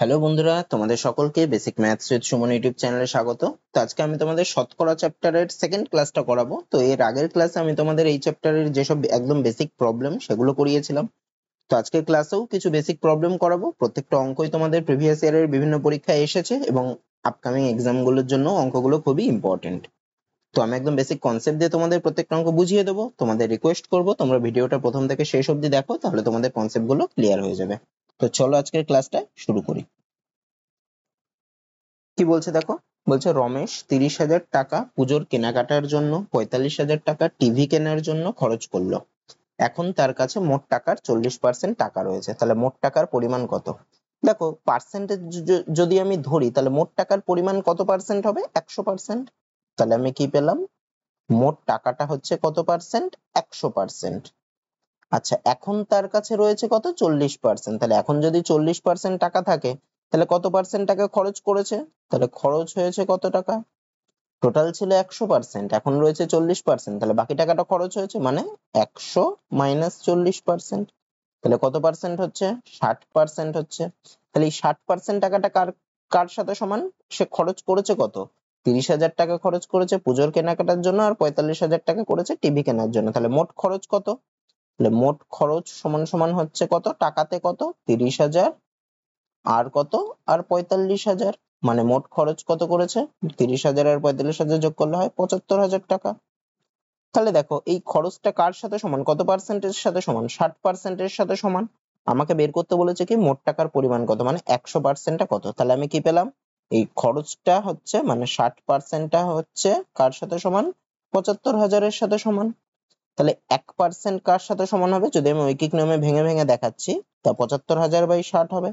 Hello বন্ধুরা, তোমাদের সকলকে basic maths with Suman YouTube চ্যানেলে স্বাগত। তো আজকে আমি তোমাদের শতকরা চ্যাপ্টারের সেকেন্ড ক্লাসটা করাবো। তো এর আগের ক্লাসে আমি তোমাদের এই চ্যাপ্টারের যেসব একদম বেসিক প্রবলেম সেগুলো করিয়েছিলাম। তো আজকের ক্লাসেও কিছু বেসিক প্রবলেম করাবো। প্রত্যেকটা অঙ্কই তোমাদের প্রিভিয়াস ইয়ারের বিভিন্ন পরীক্ষায় এসেছে এবং আপকামিং এক্সামগুলোর জন্য অঙ্কগুলো খুবই ইম্পর্টেন্ট। তো আমি একদম বেসিক কনসেপ্ট দিয়ে তোমাদের প্রত্যেকটা অঙ্ক বুঝিয়ে দেবো। তোমাদের রিকোয়েস্ট করবো তোমরা ভিডিওটা প্রথম থেকে শেষ অবধি দেখো, তাহলে তোমাদের কনসেপ্টগুলো ক্লিয়ার হয়ে যাবে। তো চলো আজকের ক্লাসটা শুরু করি। কি বলছে দেখো, বলছে রমেশ 30,000 টাকা পুজোর কেনাকাটার জন্য 45,000 টাকা টিভি কেনার জন্য খরচ করলো। এখন তার কাছে মোট টাকার 40% টাকা রয়েছে, তাহলে মোট টাকার পরিমাণ কত? দেখো পার্সেন্টেজ যদি আমি ধরি তাহলে মোট টাকার পরিমাণ কত পার্সেন্ট হবে? 100%। তাহলে আমি কি পেলাম? মোট টাকাটা হচ্ছে কত পার্সেন্ট? 100%। আচ্ছা, এখন তার কাছে রয়েছে কত? 40%। তাহলে এখন যদি 40% টাকা থাকে তাহলে কত পার্সেন্ট টাকা খরচ করেছে? তাহলে খরচ হয়েছে কত টাকা? টোটাল ছিল 100%, এখন রয়েছে 40%, তাহলে বাকি টাকাটা খরচ হয়েছে মানে 100 মাইনাস 40%। তাহলে কত পার্সেন্ট হচ্ছে? 60% হচ্ছে। তাহলে এই 60% টাকাটা কার কার সাথে সমান? সে খরচ করেছে কত? 30,000 টাকা খরচ করেছে পুজোর কেনাকাটার জন্য, আর 45,000 টাকা করেছে টিভি কেনার জন্য। তাহলে মোট খরচ কত? তাহলে মোট খরচ সমান সমান হচ্ছে কত? টাকাতে কত? 30,000 আর কত? আর 45,000। মানে মোট খরচ কত করেছে? 30,000 আর 45,000 যোগ করলে হয় 75,000 টাকা। তাহলে দেখো এই খরচটা কার সাথে সমান? কত পার্সেন্টের সাথে সমান? 60%-এর সাথে সমান। আমাকে বের করতে বলেছে কি মোট টাকার পরিমাণ কত, মানে 100%টা কত। তাহলে আমি কি পেলাম? এই খরচটা হচ্ছে মানে 60%টা হচ্ছে কার সাথে সমান? 75,000-এর সাথে সমান। তাহলে 1% কার সাথে সমান হবে? যদি আমি ঐকিক নিয়মে ভেঙে ভেঙে দেখাচ্ছি, তা 75,000/60 হবে।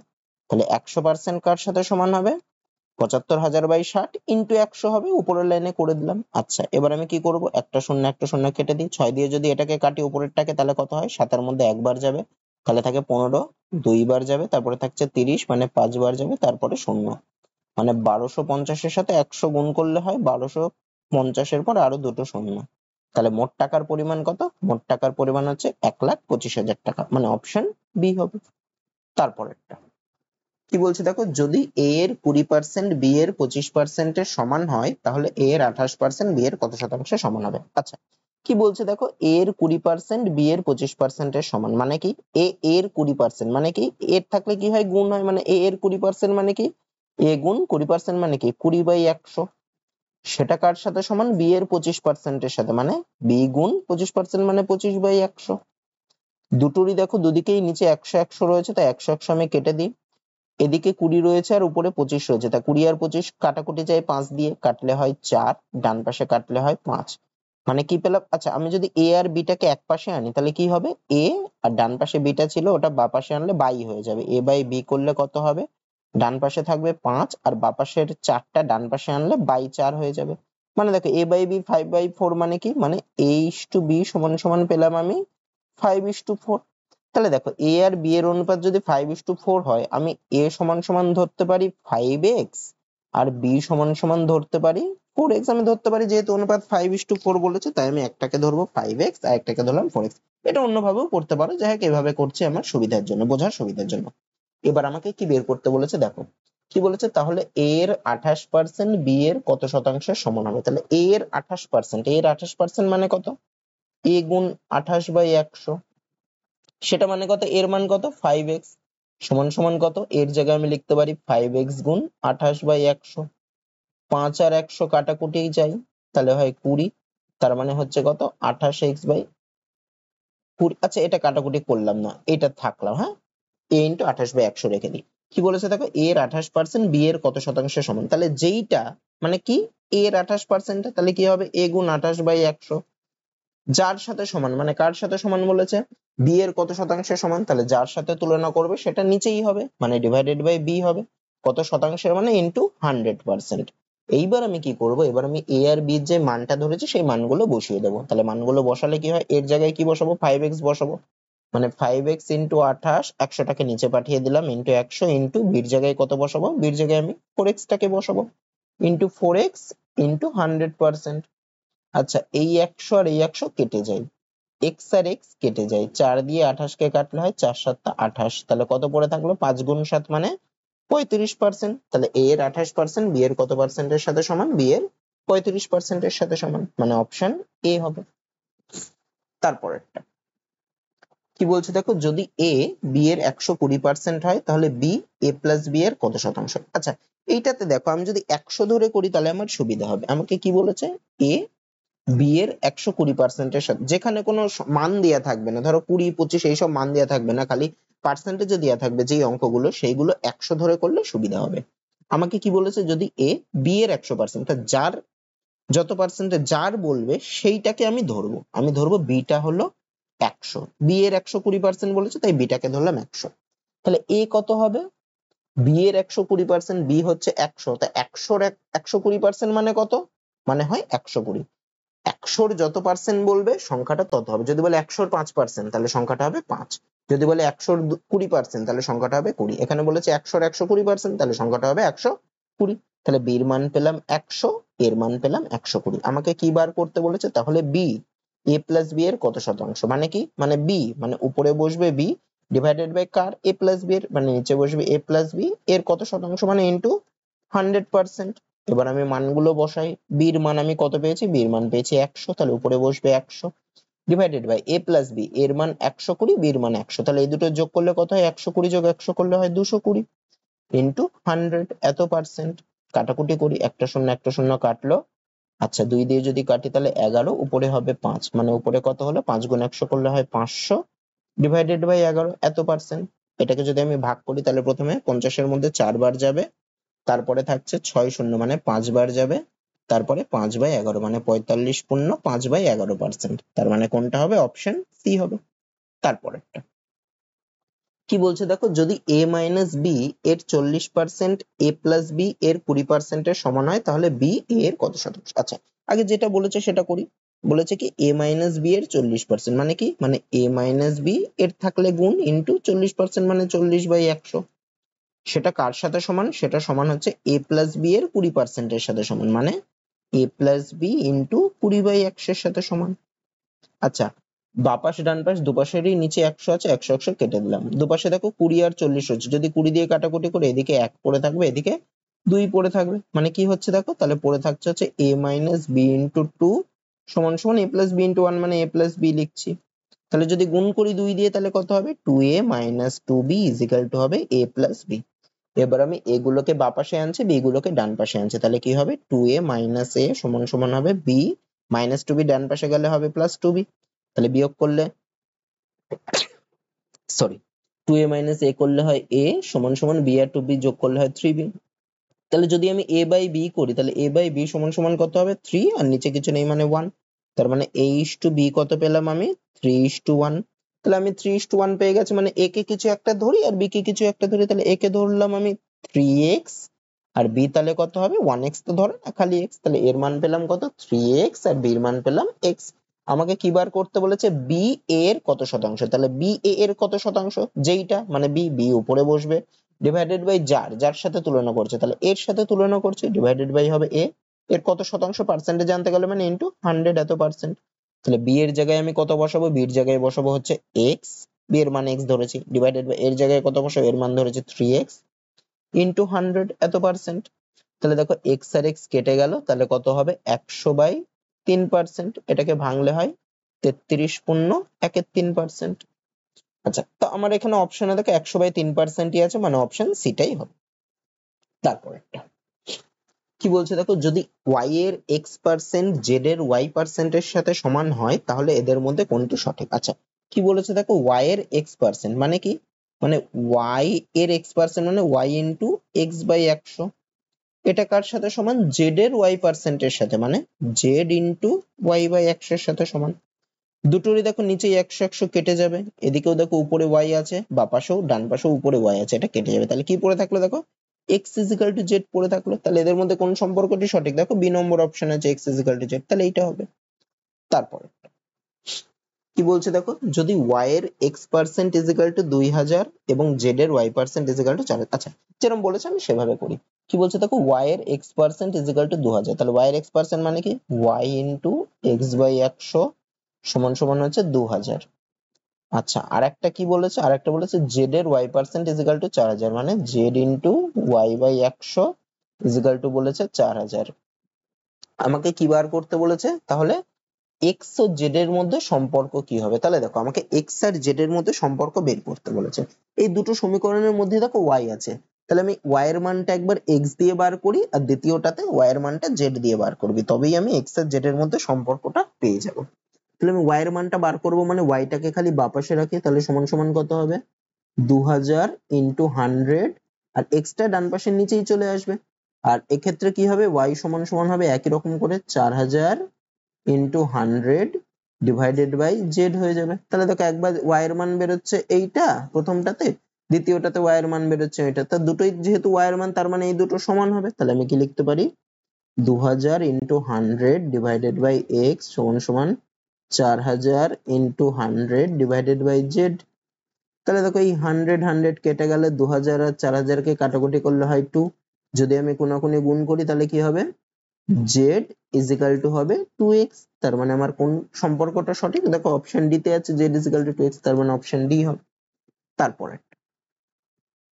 তাহলে 100% কার সাথে সমান হবে? 75,000/60 ইন্টু 100 হবে। উপরের লাইনে করে দিলাম। আচ্ছা, এবার আমি কি করব? একটা শূন্য কেটে দিই। 6 দিয়ে যদি এটাকে কাটি উপরেরটাকে তাহলে কত হয়? 7-এর মধ্যে একবার যাবে, তাহলে থাকে 15, 2 বার যাবে, তারপরে থাকছে 30, মানে 5 বার যাবে, তারপরে শূন্য। মানে 1250-এর সাথে 100 গুণ করলে হয় 1250-এর পর আরো দুটো শূন্য। তাহলে মোট টাকার পরিমাণ কত? মোট টাকার পরিমাণ হচ্ছে 1,25,000 টাকা, মানে অপশন বি হবে। তারপরেরটা কি বলছে দেখো, যদি এ এর 20% বি এর 25% এর সমান হয় তাহলে এ এর 28% বি এর কত শতাংশে সমান হবে? আচ্ছা, কি বলছে দেখো, এ এর 20% বি এর 25% এর সমান মানে কি? এ এর 20% মানে কি? এর থাকলে কি হয়? গুণ হয়। মানে এ এর 20% মানে কি? এ গুণ 20% মানে কি? 20/100। সেটা কার সাথে সমান? বি এর 25% এর সাথে, মানে বি গুণ 25% মানে 25/100। দুটোরই দেখো দুদিকেই নিচে 100 100 রয়েছে, তাই 100 100 আমি কেটে দিই। এদিকে 20 রয়েছে আর উপরে 25 রয়েছে, তা 20 আর 25 কাটাকুটি যায় 5 দিয়ে, কাটলে হয় 4, ডান পাশে কাটলে হয় 5। মানে কি পেলাম? আচ্ছা, আমি যদি এ আর বিটাকে এক পাশে আনি তাহলে কি হবে? এ আর ডান পাশে বিটা ছিল ওটা বা পাশে আনলে বাই হয়ে যাবে। এ বাই বি করলে কত হবে? ডান পাশে থাকবে 5 আর বা পাশের 4টা ডান পাশে আনলে বাই 4 হয়ে যাবে। মানে দেখো এ বাই বি 5/4 মানে কি? মানে a/b সমান সমান পেলাম আমি 5:4। তাহলে দেখো এ আর বি এর অনুপাত যদি 5:4 হয়, আমি এ সমান সমান ধরতে পারি 5x আর বি সমান সমান ধরতে পারি 4x। আমি ধরতে পারি, যেহেতু অনুপাত 5:4 বলেছে তাই আমি একটাকে ধরবো 5x আর একটাকে ধরলাম 4x। এটা অন্যভাবেও করতে পারো, যাই হোক এভাবে করছি আমার সুবিধার জন্য, বোঝার সুবিধার জন্য। এবার আমাকে কি বের করতে বলেছে দেখো, কি বলেছে, তাহলে এ এর 28% বি এর কত শতাংশের সমান হবে? তাহলে এ এর 28%, এর 28% মানে কত? এ গুণ 28/100। সেটা মানে কত? এর মান কত? 5x সমান সমান কত? এর জায়গায় আমি লিখতে পারি 5x গুণ 28/100। 5 আর 100 কাটাকুটি যাই, তাহলে হয় 20। তার মানে হচ্ছে কত? 28x/20। আচ্ছা, এটা কাটাকুটি করলাম না, এটা থাকলাম। হ্যাঁ, a ইন্টু 28/100 রেখে দিই। কি বলেছে দেখো, a এর 28% b এর কত শতাংশের সমান? তাহলে যেইটা মানে কি a এর 28%, তাহলে কি হবে? a গুণ 28/100। যার সাথে সমান মানে কার সাথে সমান বলেছে? বি এর কত শতাংশের সমান? তাহলে যার সাথে তুলনা করবে সেটা নিচেই হবে, মানে ডিভাইডেড বাই বি হবে। কত শতাংশের মানে ইন্টু 100%। এইবার আমি কি করব? এবার আমি এ আর বি যে মানটা ধরেছি সেই মানগুলো বসিয়ে দেবো। তাহলে মানগুলো বসালে কি হয়? এর জায়গায় কি বসাবো? 5x বসাবো। মানে 5x ইন্টু 28, 100টাকে নিচে পাঠিয়ে দিলাম, ইন্টু 100, ইন্টু বির জায়গায় কত বসাবো? বির জায়গায় আমি 4x টাকে বসাবো, ইন্টু 4x ইন্টু 100%। আচ্ছা, এই 100 আর এই 100 কেটে যায়, x আর x কেটে যায়, 4 দিয়ে 28 কে কাটলে হয় 4 7 28। তাহলে কত পড়ে থাকলো? 5 গুণ 7 মানে 35%, তাহলে a এর 28%, b এর কত পার্সেন্টের সাথে সমান, b এর 35%-এর সাথে সমান, মানে অপশন এ হবে। তারপরেরটা কি বলছে দেখো, যদি a b এর 120% হয় তাহলে b a প্লাস b এর কত শতাংশ। আচ্ছা, এইটাতে দেখো আমি যদি 100 ধরে করি তাহলে আমার সুবিধা হবে। আমাকে কি বলেছে, a b এর 120%-এর সাথে, যেখানে কোনো মান দেয়া থাকবে না, ধরো 20, 25 এইসব মান দেয়া থাকবে না, খালি পার্সেন্টেজে দেয়া থাকবে যেই অঙ্কগুলো, সেইগুলো 100 ধরে করলে সুবিধা হবে। আমাকে কি বলেছে, যদি a b এর 100%, যার যত পার্সেন্টে যার বলবে সেইটাকে আমি ধরবো, b টা হলো 100, b এর 120% বলেছে তাই b টাকে ধরলাম 100। তাহলে a কত হবে, b এর 120%, b হচ্ছে 100, তা 100 এর 120% মানে কত, মানে হয় 120। 100-র যত পার্সেন্ট বলবে সংখ্যাটা তত হবে। যদি বলে 100-র 5% তাহলে সংখ্যাটা হবে 5। যদি বলে 100-র 20% তাহলে সংখ্যাটা হবে 20। এখানে বলেছে 100-র 120% তাহলে সংখ্যাটা হবে 120। তাহলে b এর মান পেলাম 100, এর মান পেলাম 120। আমাকে কি বার করতে বলেছে, তাহলে b a প্লাস b এর কত শতাংশ, মানে কি, মানে b মানে উপরে বসবে b ডিভাইডেড বাই কার, a প্লাস b এর, মানে নিচে বসবে a প্লাস b এর কত শতাংশ, মানে ইনটু 100%। এবার আমি মানগুলো বসাই, b এর মান আমি কত পেয়েছি, b এর মান পেয়েছি 100, তাহলে উপরে বসবে 100 divided by a plus b এর মান 120, b এর মান 100, তাহলে এই দুটো যোগ করলে কত হয়, 120 যোগ 100 করলে হয় 220 ইনটু 100 এত পার্সেন্ট। কাটাকুটি করি, একটা শূন্য কাটলো। আচ্ছা, 2 দিয়ে যদি কাটি তাহলে 11, উপরে হবে 5, মানে উপরে কত হলো, 5 গুণ 100 করলে হয় 500 ডিভাইডেড বাই 11 এত পার্সেন্ট। এটাকে যদি আমি ভাগ করি তাহলে প্রথমে 50-এর মধ্যে 4 বার যাবে, তারপরে থাকছে 6 শূন্য মানে 5 বার যাবে, তারপরে 5/11 মানে 45 পূর্ণ 5/11%। তার মানে কোনটা হবে, অপশন সি হবে। তারপরেরটা কি বলছে দেখো, যদি a মাইনাস b এর 40% a প্লাস b এর 20% এর সমান হয় তাহলে b a এর কত শতাংশ। আচ্ছা, আগে যেটা বলেছে সেটা করি। বলেছে কি a মাইনাস b এর 40%, মানে কি, মানে a মাইনাস b এর থাকলে গুণ ইন্টু 40% মানে 40/100। সেটা কার সাথে সমান, সেটা সমান হচ্ছে a প্লাস b এর 20% এর সাথে সমান, মানে a প্লাস b ইন্টু 20/100 এর সাথে সমান। আচ্ছা, বাপাশ ডান পাশ দুপাশেরই নিচে 100 আছে, 100 100 কেটে দিলাম। দুপাশে দেখো 20 আর 40 হচ্ছে, যদি 20 দিয়ে কাটাকুটি করে এদিকে 1 পড়ে থাকবে, এদিকে 2 পড়ে থাকবে, মানে কি হচ্ছে দেখো, তাহলে পড়ে থাকছে হচ্ছে a মাইনাস b ইন্টু 2 সমান সমান a প্লাস b ইন্টু 1, মানে a প্লাস b লিখছি। তাহলে যদি গুণ করি 2 দিয়ে তাহলে কত হবে, 2a minus 2b is equal two হবে a প্লাস b। এবার আমি এগুলোকে বাঁ পাশে আনছি, বি গুলোকে ডান পাশে আনছি, তাহলে কি হবে, 2a মাইনাস a সমান সমান হবে b মাইনাস 2b, ডান পাশে গেলে হবে প্লাস 2b। তাহলে বিয়োগ করলে, সরি, 2a মাইনাস a করলে হয় a সমান সমান b আর 2b যোগ করলে হয় 3b। তাহলে যদি আমি a বাই b করি তাহলে a বাই b সমান সমান কত হবে, 3, আর নিচে কিছু নেই মানে 1। তার মানে a ইস টু b কত পেলাম আমি, 3:1। তাহলে আমি 3:1 পেয়ে গেছি, মানে a কে কিছু একটা ধরি আর b কে কিছু একটা ধরি, তাহলে a কে ধরলাম আমি 3x, আর b তাহলে কত হবে 1x, তো ধরে না খালি x, তাহলে এর মান পেলাম কত, 3x, আর b এর মান পেলাম x। আমাকে কি বার করতে বলেছে, b এর কত শতাংশ, তাহলে b এর কত শতাংশ, যেইটা মানে b উপরে বসবে ডিভাইডেড বাই যার যার সাথে তুলনা করছে, তাহলে এর সাথে তুলনা করছে ডিভাইডেড বাই হবে a এর কত শতাংশ, পার্সেন্টেজ জানতে গেলে মানে ইনটু 100 এত পার্সেন্ট। তাহলে b এর জায়গায় আমি কত বসাবো, b এর জায়গায় বসাবো হচ্ছে x, b এর মান x ধরেছি, ডিভাইডেড বাই এর জায়গায় কত বসাবো, এর মান ধরেছি 3x ইনটু 100 এত পার্সেন্ট। তাহলে দেখো x আর x কেটে গেল, তাহলে কত হবে, 100/3%। এটাকে ভাঙলে হয় 33 পূর্ণ 1/3%। আচ্ছা, তো আমার এখানে অপশনে দেখো 100/3%ই আছে, মানে অপশন সিটাই হবে। তারপর একটা কি বলছে দেখো, যদি y এর x% z এর y% সাথে সমান হয় তাহলে এদের মধ্যে কোনটি সঠিক। আচ্ছা, কি বলেছে দেখো, y এর x% মানে কি, মানে y এর x% মানে y ইন্টু x/100। এটা কার সাথে সমান, z এর y% সাথে, মানে z ইন্টু y/100 এর সাথে সমান। দুটোরই দেখো নিচে 100 100 কেটে যাবে, এদিকেও দেখো উপরে y আছে, বা পাশেও ডান পাশেও উপরে y আছে, এটা কেটে যাবে, তাহলে কি পড়ে থাকলো দেখো, x ইজিক্যাল টু z পড়ে থাকলো। তাহলে এদের মধ্যে কোন সম্পর্কটি সঠিক, দেখো বি নম্বর অপশন আছে x ইজিক্যাল টু z, তাহলে এইটা হবে। তারপরে কি বলছে দেখো, যদি y এর x% ইজিক্যাল টু 2000 এবং z এর y% ইজিক্যাল টু 4। আচ্ছা, যেরকম বলেছে আমি সেভাবে করি। কি বলছে দেখো, y এর x% ইজিক্যাল টু 2000, তাহলে y এর x% মানে কি, y ইন্টু x/100 সমান সমান হচ্ছে 2000। আচ্ছা, আরেকটা কি বলেছে, আরেকটা বলেছে জেড এর Y percent is equal to 4000, মানে Z into Y by 100 is equal to বলেছে 4000। আমাকে কি বার করতে বলেছে, তাহলে এক্স ও জেড এর মধ্যে সম্পর্ক কি হবে। তাহলে দেখো আমাকে এক্স আর জেড এর মধ্যে সম্পর্ক বের করতে বলেছে। এই দুটো সমীকরণের মধ্যে দেখো ওয়াই আছে, তাহলে আমি ওয়াই এর মানটা একবার এক্স দিয়ে বার করি আর দ্বিতীয়টাতে ওয়াই এর মানটা জেড দিয়ে বার করবি, তবেই আমি এক্স আর জেড এর মধ্যে সম্পর্কটা পেয়ে যাব। তাহলে আমি ওয়াই এর মানটা বার করবো, মানে ওয়াইটাকে খালি বাপাশে রাখি, তাহলে সমান সমান কত হবে 2000 ইন্টু 100, আর এক্সটা ডান পাশের নিচেই চলে আসবে। আর এক্ষেত্রে কি হবে, ওয়াই সমান সমান হবে একই রকম করে 4000 ইন্টু 100 ডিভাইডেড বাই জেড হয়ে যাবে। তাহলে দেখো একবার ওয়াই এর মান বেরোচ্ছে এইটা প্রথমটাতে, দ্বিতীয়টাতে ওয়াই এর মান বেরোচ্ছে এটা, তো দুটোই যেহেতু ওয়াই এর মান তার মানে এই দুটো সমান হবে। তাহলে আমি কি লিখতে পারি 2000 ইন্টু 100 ডিভাইডেড বাই এক্স সমান সমান 4000 ইন্টু 100 ডিভাইডেড বাই জেড। তাহলে দেখো এই 100 কেটে গেলে 2000 আর 4000 কে কাটাকুটি করলে হয় 2, যদি আমি কোনাকুনি গুণ করি তাহলে কি হবে জেড ইজ ইকাল টু হবে 2x। তার মানে আমার কোন সম্পর্কটা সঠিক, দেখো অপশন ডি তে আছে Z is equal two 2x, তার মানে অপশন ডি হবে। তারপরে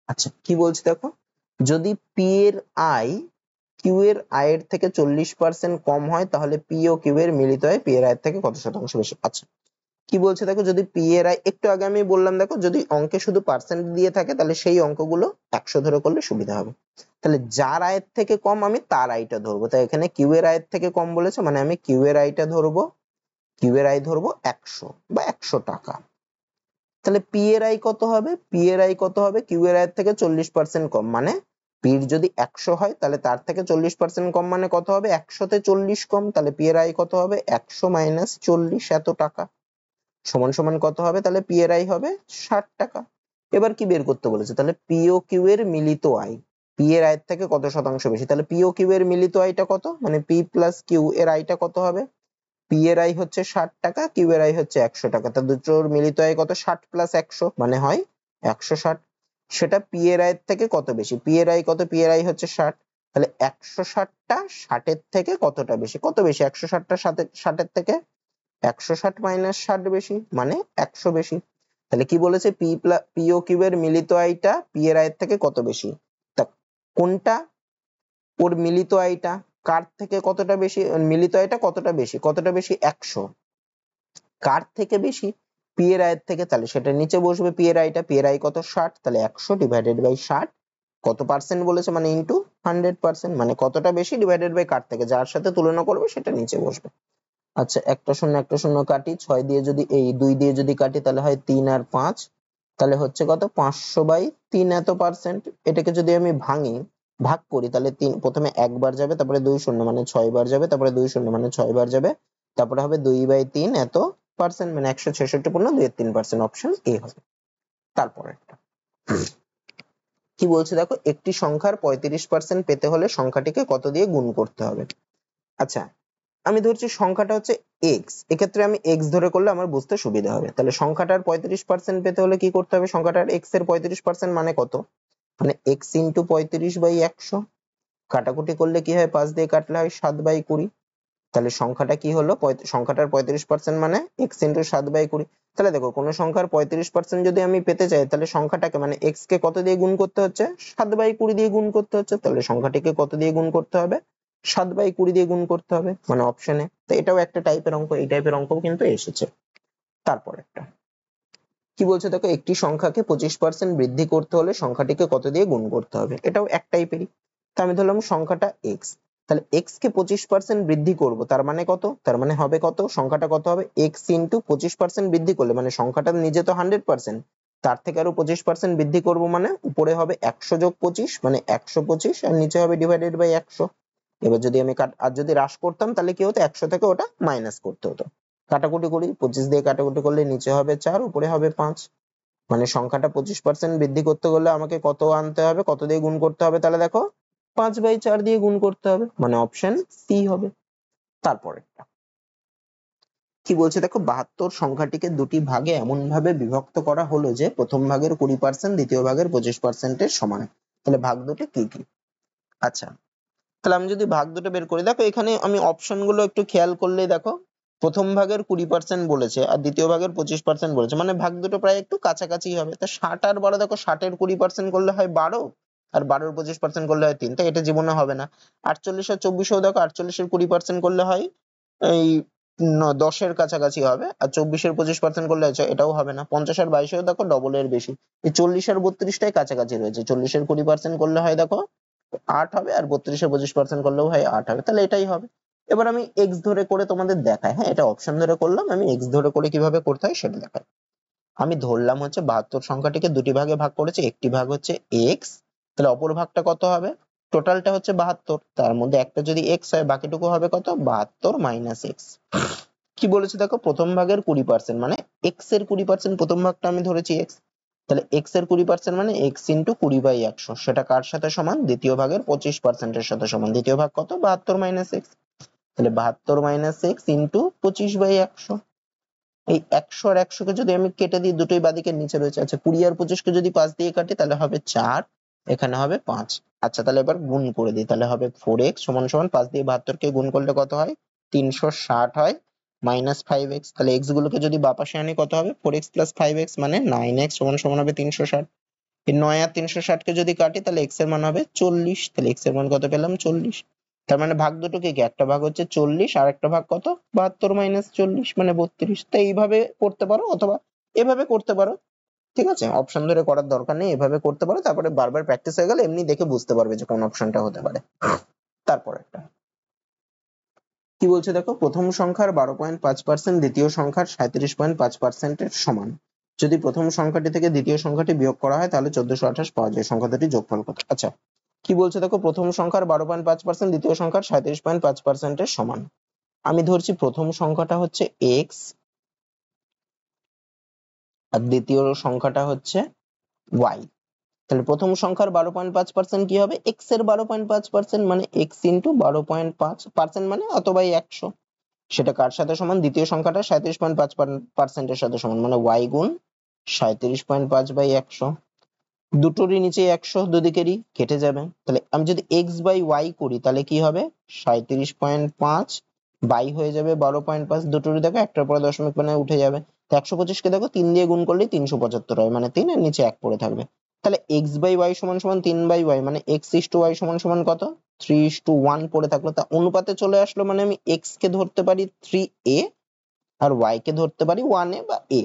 আচ্ছা কি বলছে দেখো, যদি পি এর আই কিউ এর আয়ের থেকে 40% কম হয় তাহলে পি ও কিউ এর মিলিত হয় পি এর আয়ের থেকে কত শতাংশ বেশি। আচ্ছা কি বলছে দেখো, যদি পি এর আই, একটু আগে আমি বললাম দেখো যদি অঙ্কে শুধু পার্সেন্ট দিয়ে থাকে তাহলে সেই অঙ্কগুলো 100 ধরে করলে সুবিধা হবে। তাহলে যার আয়ের থেকে কম আমি তার আয়টা ধরবো, তাই এখানে কিউ এর আয়ের থেকে কম বলেছে মানে আমি কিউ এর আয়টা ধরবো, কিউ এর আয় ধরবো 100 বা 100 টাকা। তাহলে পি এর আই কত হবে, পি এর আই কত হবে, কিউ এর আয়ের থেকে 40% কম, মানে পি এর যদি 100 হয় তাহলে তার থেকে 40% কম মানে কত হবে 100 তে 40 কম, তাহলে পি এর আই কত হবে 100 মাইনাস 40 এত টাকা সমান সমান কত হবে, তাহলে পি এর আই হবে 60 টাকা। এবার কি বের করতে বলেছে, তাহলে পি ও কিউ এর মিলিত আয় পি এর আয়ের থেকে কত শতাংশ বেশি। তাহলে পি ও কিউ এর মিলিত আয়টা কত, মানে পি প্লাস কিউ এর আয়টা কত হবে, পি এর আই হচ্ছে 60 টাকা, কিউ এর আই হচ্ছে 100 টাকা, তা দুটোর মিলিত আয় কত 60 প্লাস 100 মানে হয় 160। সেটা পি এর আয়ের থেকে কত বেশি, পি এর আই কত, পি এর আই হচ্ছে 60, তাহলে 160টা 60 এর থেকে কতটা বেশি, কত বেশি 160টা 60 এর থেকে 160 মাইনাস 60 বেশি মানে 100 বেশি। তাহলে কি বলেছে পি ও কিউ এর মিলিত আয়টা পি এর আয়ের থেকে কত বেশি, তা কোনটা ওর মিলিত আয়টা কার থেকে কতটা বেশি, মিলিত আয়টা কতটা বেশি, কতটা বেশি 100, কার থেকে বেশি পি এর আয়ের থেকে, তাহলে সেটা নিচে বসবে পি এর আইটা, পি এর আই কত 60, তাহলে 100 ডিভাইডেড বাই 60 কত পার্সেন্ট বলেছে মানে ইনটু 100%, মানে কতটা বেশি ডিভাইডেড বাই কার থেকে, যার সাথে তুলনা করবে সেটা নিচে বসবে। আচ্ছা একটা শূন্য কাটি, 6 দিয়ে যদি এই 2 দিয়ে যদি কাটি তাহলে হয় 3 আর 5, তাহলে হচ্ছে কত 500/3 এত পার্সেন্ট। এটাকে যদি আমি ভাগ করি তাহলে 3 প্রথমে একবার যাবে, তারপরে 2 শূন্য মানে 6 বার যাবে, তারপরে 2 শূন্য মানে 6 বার যাবে, তারপরে হবে 2/3 এত পার্সেন্ট, মানে 166 পূর্ণ 2/3%, অপশন এ হবে। তারপরে কি বলছে দেখো, একটি সংখ্যার 35% পেতে হলে সংখ্যাটিকে কত দিয়ে গুণ করতে হবে। আচ্ছা আমি ধরছি সংখ্যাটা হচ্ছে এক্স, এক্ষেত্রে আমি এক্স ধরে করলে আমার বুঝতে সুবিধা হবে। তাহলে সংখ্যাটার 35% পেতে হলে কি করতে হবে, সংখ্যাটার এক্স এর 35% মানে কত, মানে এক্স ইন্টু 35/100, কাটাকুটি করলে কি হয় 5 দিয়ে কাটলে হয় 7/20, তাহলে সংখ্যাটা কি হলো, সংখ্যাটার 35% মানে এক্স ইন্টু 7/20। তাহলে দেখো কোনো সংখ্যার 35% যদি আমি পেতে চাই তাহলে সংখ্যাটাকে মানে এক্স কে কত দিয়ে গুণ করতে হচ্ছে 7/20 দিয়ে গুণ করতে হচ্ছে, তাহলে সংখ্যাটিকে কত দিয়ে গুণ করতে হবে 7/20 দিয়ে গুণ করতে হবে, মানে অপশনে। তো এটাও একটা টাইপের অঙ্ক, এই টাইপের অঙ্কও কিন্তু এসেছে। তারপর একটা কি বলছে দেখো, একটি সংখ্যাকে 25% বৃদ্ধি করতে হলে সংখ্যাটিকে কত দিয়ে গুণ করতে হবে, এটাও এক টাইপেরই। তো আমি ধরলাম সংখ্যাটা এক্স, তাহলে এক্স কে 25% বৃদ্ধি করব, তার মানে কত, তার মানে হবে কত, সংখ্যাটা কত হবে এক্স ইন্টু 25% বৃদ্ধি করলে, মানে সংখ্যাটা নিজে তো 100%, তার থেকে আরো 25% বৃদ্ধি করব, মানে উপরে হবে 100 যোগ 25 মানে 125, আর নিচে হবে ডিভাইডেড বাই 100। এবার যদি আমি আর যদি হ্রাস করতাম তাহলে কি হতো 100 থেকে ওটা মাইনাস করতে হতো, কাটাকুটি করি 25 দিয়ে কাটাকুটি করলে নিচে হবে 4 উপরে হবে 5, মানে সংখ্যাটা 25% বৃদ্ধি করতে গেলে আমাকে কত আনতে হবে, কত দিয়ে গুণ করতে হবে, তাহলে দেখো 5/4 দিয়ে গুণ করতে হবে, মানে অপশন সি হবে। তারপরে কি বলছে দেখো, 72 সংখ্যাটিকে দুটি ভাগে এমন ভাবে বিভক্ত করা হলো যে প্রথম ভাগের 20% দ্বিতীয় ভাগের 25% এর সমান, তাহলে ভাগ দুটো কি কি। আচ্ছা তাহলে আমি যদি ভাগ দুটো বের করি, দেখো এখানে আমি অপশন গুলো একটু খেয়াল করলে দেখো প্রথম ভাগের 20% বলেছে আর দ্বিতীয় ভাগের 25% বলেছে, মানে ভাগ দুটো প্রায় একটু কাছাকাছি হবে। তা 60 আর 12, দেখো 60 এর 20% করলে হয় 12, আর 12 এর 25% করলে হয় 3, তো এটা জীবনে হবে না। 48 আর 24, দেখো 48 এর 20% করলে হয় এই 10 এর কাছাকাছি হবে, আর 24 এর 25% করলে হচ্ছে এটাও হবে না। 50 আর 22, দেখো ডবল এর বেশি। এই 40 আর 32টাই কাছাকাছি রয়েছে। 40 এর 20% করলে হয় দেখো 8 হবে, আর 32 এর 25% করলেও হয় 8 হবে, তাহলে এটাই হবে। এবার আমি এক্স ধরে করে তোমাদের দেখাই। হ্যাঁ, এটা অপশন ধরে করলাম, আমি এক্স ধরে করে কিভাবে করতে হয় সেটা দেখাই। আমি ধরলাম হচ্ছে 72 সংখ্যাটিকে দুটি ভাগে ভাগ করেছে, একটি ভাগ হচ্ছে এক্স, তাহলে অপর ভাগটা কত হবে? টোটালটা হচ্ছে 72, তার মধ্যে একটা যদি এক্স হয় বাকিটুকু হবে কত? 72 মাইনাস এক্স। কি বলেছে দেখো, প্রথম ভাগের 20%, মানে এক্স এর 20%, প্রথম ভাগটা আমি ধরেছি এক্স, তাহলে এক্স এর 20% মানে এক্স ইন্টু 20/100, সেটা কার সাথে সমান? দ্বিতীয় ভাগের 25% এর সাথে সমান। দ্বিতীয় ভাগ কত? 72 মাইনাস এক্স, তাহলে 72 মাইনাস এক্স ইন্টু 25/100। এই 100 আর 100 কে যদি আমি কেটে দিই, দুটোই বাদিকের নিচে রয়েছে। আচ্ছা, 20 আর 25 কে যদি 5 দিয়ে কাটি তাহলে হবে 4, এখানে হবে 5। আচ্ছা, তাহলে এবার গুণ করে দিই, তাহলে হবে 4x সমান সমান 5 দিয়ে 72 কে গুণ করলে কত হয়? 360 হয়, মাইনাস 5x। তাহলে x গুলোকে যদি বাপাশে আনি কত হবে? 4x প্লাস 5x, মানে 9x সমান সমান হবে 360। এই 9 আর 360 কে যদি কাটি তাহলে x এর মান হবে 40, তাহলে x এর মান কত পেলাম? 40। তার মানে ভাগ দুটো কি কি? একটা ভাগ হচ্ছে 40 আর একটা ভাগ কত? 72 মাইনাস 40 মানে 32। তো এইভাবে করতে পারো অথবা এভাবে করতে পারো, ঠিক আছে? অপশন ধরে করার দরকার নেই, এভাবে করতে পারো, তারপরে বারবার প্র্যাকটিস হয়ে গেলে এমনি দেখে বুঝতে পারবে যে কোন অপশনটা হতে পারে। তারপর একটা কি বলছে দেখো, প্রথম সংখ্যার 12.5% দ্বিতীয় সংখ্যার 37.5% এর সমান। যদি প্রথম সংখ্যাটি থেকে দ্বিতীয় সংখ্যাটি বিয়োগ করা হয় তাহলে 1428 পাওয়া যায়। সংখ্যা দুটির যোগফল কত? আচ্ছা, কি বলছে দেখো, প্রথম সংখ্যার 12.5%, দ্বিতীয় সংখ্যার 37.5% এর সমান। আমি ধরছি প্রথম সংখ্যাটা হচ্ছে এক্স আর দ্বিতীয় সংখ্যাটা হচ্ছে ওয়াই। তাহলে প্রথম সংখ্যার 12.5% কি হবে? এক্স এর 12.5%, মানে এক্স ইন্টু 12.5% মানে অথবা 100, সেটা কার সাথে সমান? দ্বিতীয় সংখ্যাটা 37.5% এর সাথে সমান, মানে ওয়াই গুণ 37.5/100। দুটোরই নিচে 100, দুদিকেরই কেটে যাবে। তাহলে আমি যদি এক্স বাই ওয়াই করি তাহলে কি হবে? 37.5 বাই হয়ে যাবে 12.5, দুটোরই দেখো একটার পরে দশমিক মানে উঠে যাবে। তো 125 কে দেখো 3 দিয়ে গুণ করলেই 375 হয়, মানে 3 এর নিচে 1 পড়ে থাকবে। তাহলে এক্স বাই ওয়াই সমান সমান 3/y, মানে এক্স ইস টু ওয়াই সমান সমান কত? 3:1 পড়ে থাকলো। তা অনুপাতে চলে আসলো, মানে আমি এক্স কে ধরতে পারি 3a আর ওয়াই কে ধরতে পারি 1a বা a।